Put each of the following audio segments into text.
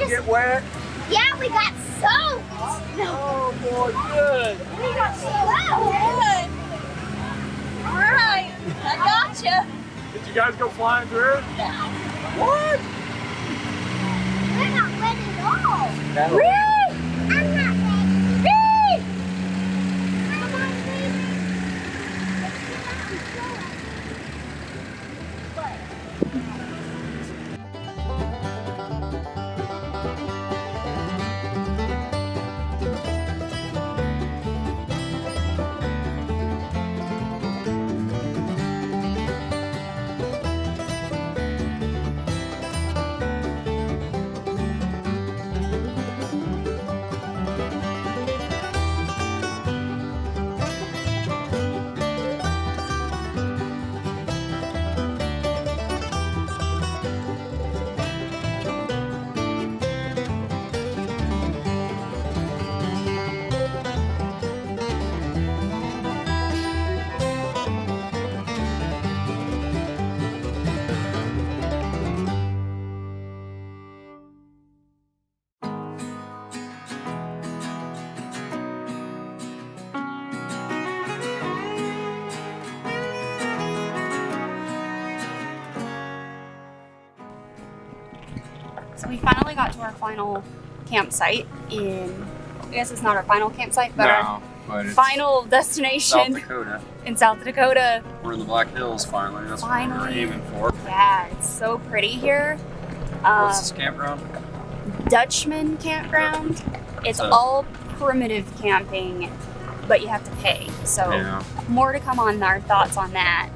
you get wet? Yeah, we got soaked. Oh boy, good. We got soaked. Good. All right, I gotcha. Did you guys go flying through? What? We're not wet at all. No. Really? I'm not wet. Really? Come on, baby. So we finally got to our final campsite I guess it's not our final campsite, but our it's final South destination Dakota. in South Dakota. We're in the Black Hills finally. That's what we're aiming for. Yeah, it's so pretty here. What's this campground? Dutchman campground. It's So- all primitive camping, but you have to pay. So Yeah. more to come on our thoughts on that.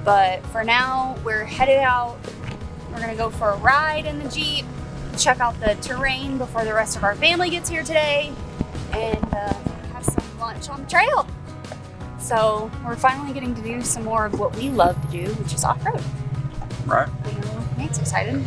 But for now, we're headed out. We're gonna go for a ride in the Jeep, check out the terrain before the rest of our family gets here today, and have some lunch on the trail. So we're finally getting to do some more of what we love to do, which is off-road. Right. I know, Nate's excited.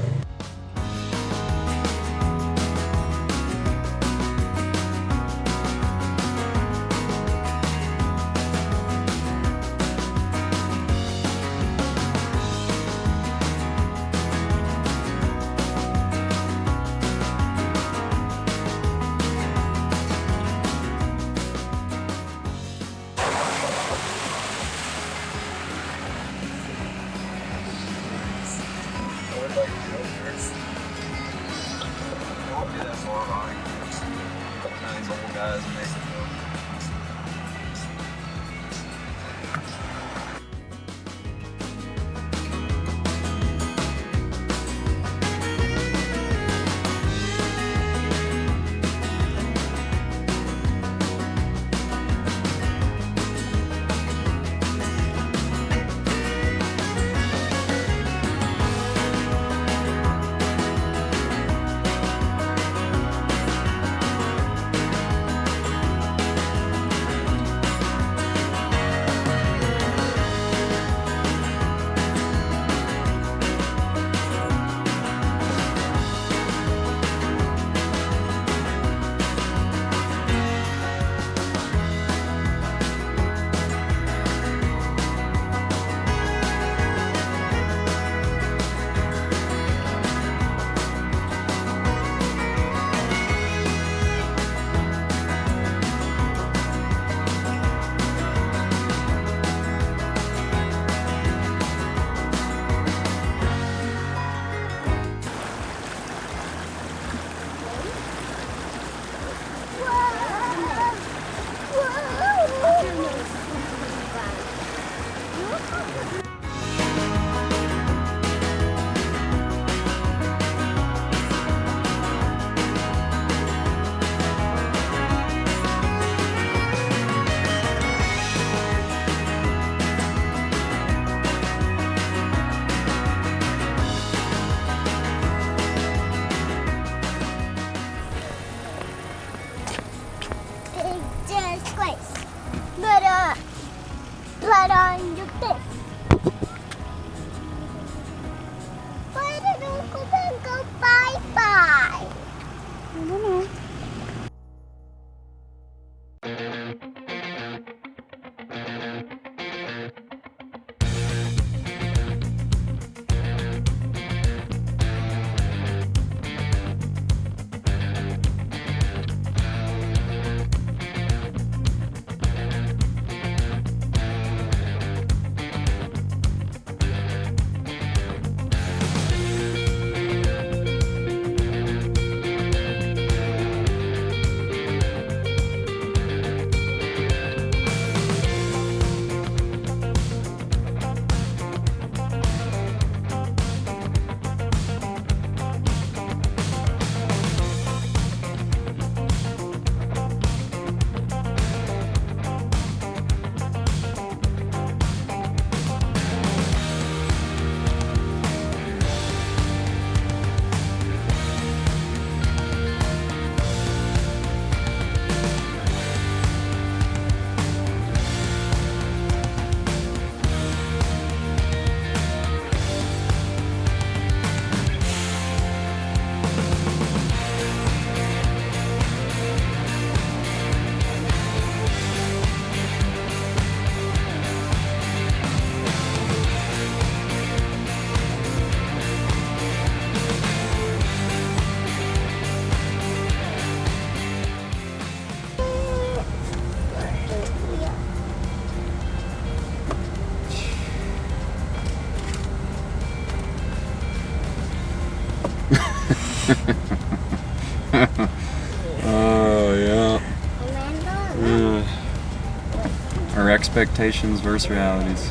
expectations versus realities.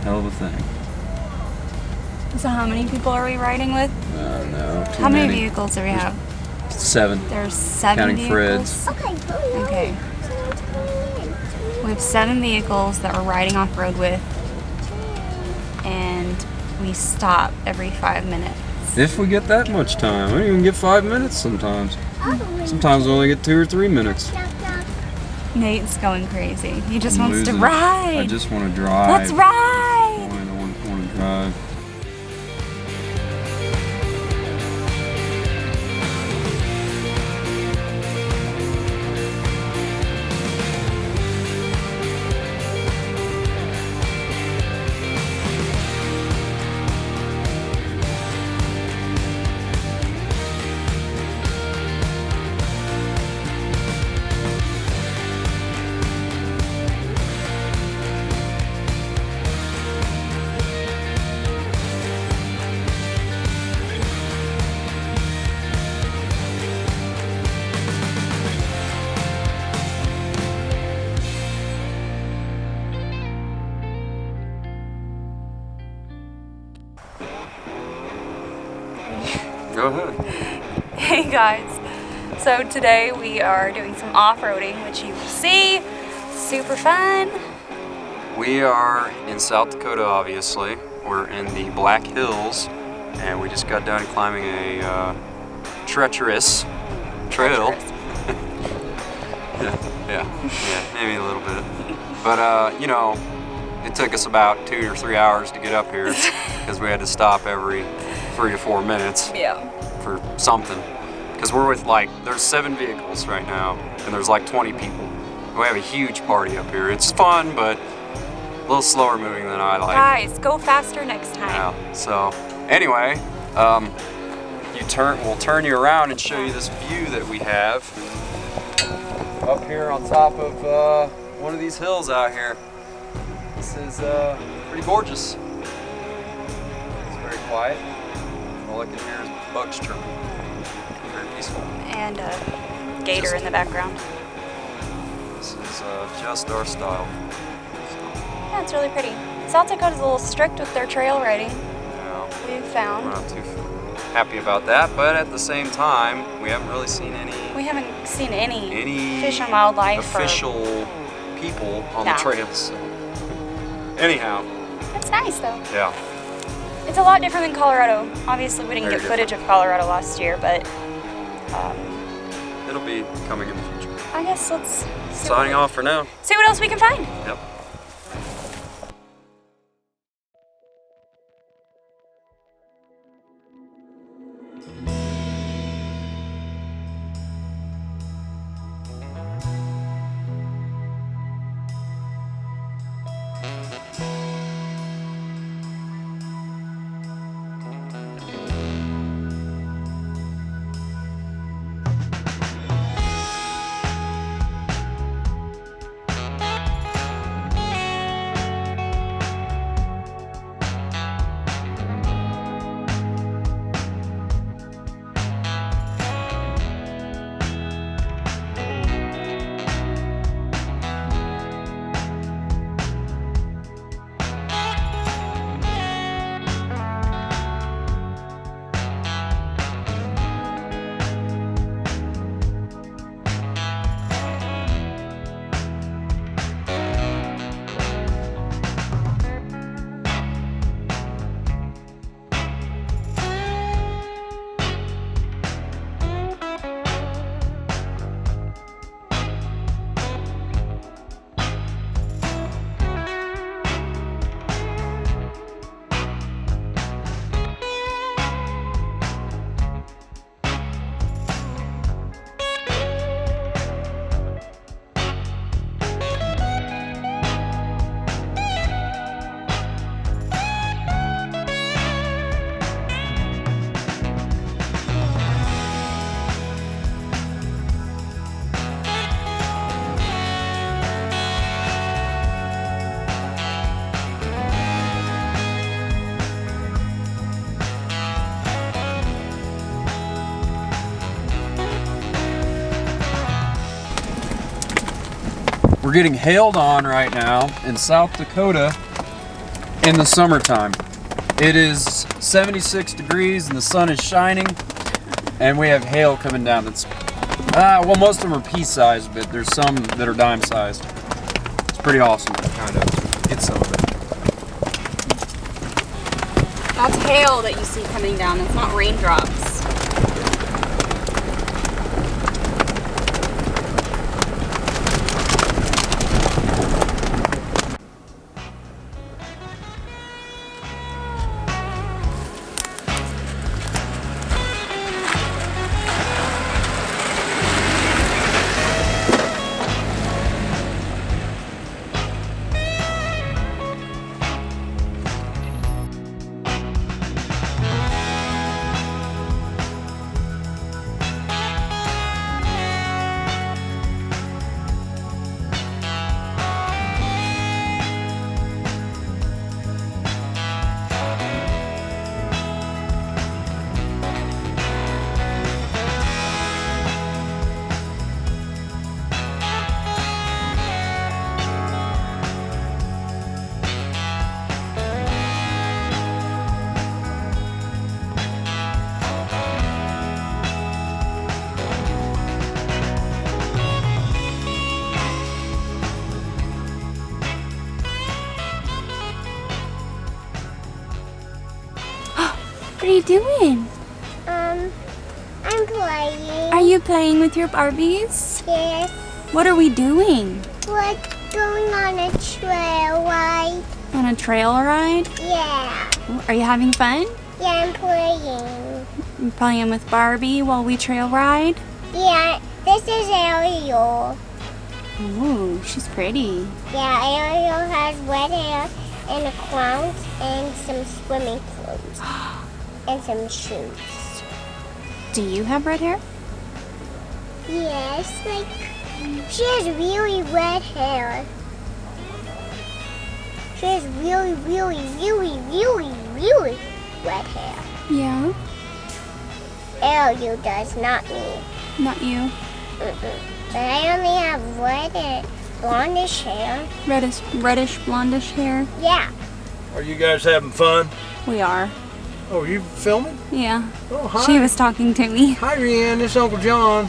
Hell of a thing. So how many people are we riding with? No. How many vehicles do we have? 7. There's 7 Counting vehicles. Fred's. Okay. We have 7 vehicles that we're riding off road with, and we stop every 5 minutes. If we get that much time, we don't even get 5 minutes sometimes. Sometimes we only get 2 or 3 minutes. Nate's going crazy. He just I'm wants to losing. ride. I just want to drive. Let's ride. I want to drive. Go ahead. Hey guys, so today we are doing some off-roading, which you will see. Super fun. We are in South Dakota, obviously. We're in the Black Hills, and we just got done climbing a treacherous trail. yeah, maybe a little bit. But you know, it took us about 2 or 3 hours to get up here because we had to stop every 3 to 4 minutes. Yeah. For something. Because we're with there's 7 vehicles right now, and there's like 20 people. We have a huge party up here. It's fun, but a little slower moving than I like. Guys, go faster next time. Yeah. So anyway, we'll turn you around and show you this view that we have up here on top of one of these hills out here. This is pretty gorgeous. It's very quiet. All I can hear is bugs chirping. Very peaceful. And a gator in the background. This is just our style. Yeah, it's really pretty. South Dakota's a little strict with their trail riding. Yeah. We've We're found. not too happy about that, but at the same time, we haven't really seen We haven't seen any fish and any wildlife official people on the No. trails. So. Anyhow, It's nice though. yeah. It's a lot different than Colorado. Obviously, we didn't Very get footage of Colorado last year, but It'll be coming in the future. I guess let's Signing off for now. see what else we can find. Yep. getting hailed on right now in South Dakota in the summertime. It is 76 degrees and the sun is shining, and we have hail coming down. That's well, most of them are pea-sized, but there's some that are dime-sized. It's pretty awesome to kind of get some of it. That's hail that you see coming down. It's not raindrops. What are you doing? I'm playing. Are you playing with your Barbies? Yes. What are we doing? We're going on a trail ride. On a trail ride? Yeah. Are you having fun? Yeah, I'm playing. You playing with Barbie while we trail ride? Yeah, this is Ariel. Ooh, she's pretty. Yeah, Ariel has red hair and a crown and some swimming clothes and some shoes. Do you have red hair? Yes, like she has really red hair. She has really red hair. Yeah. Ariel does, not me. Not you. But I only have red and blondish hair. Reddish blondish hair. Yeah. Are you guys having fun? We are. Oh, you filming? Yeah. Oh, hi. She was talking to me. Hi, Rianne. This is Uncle John.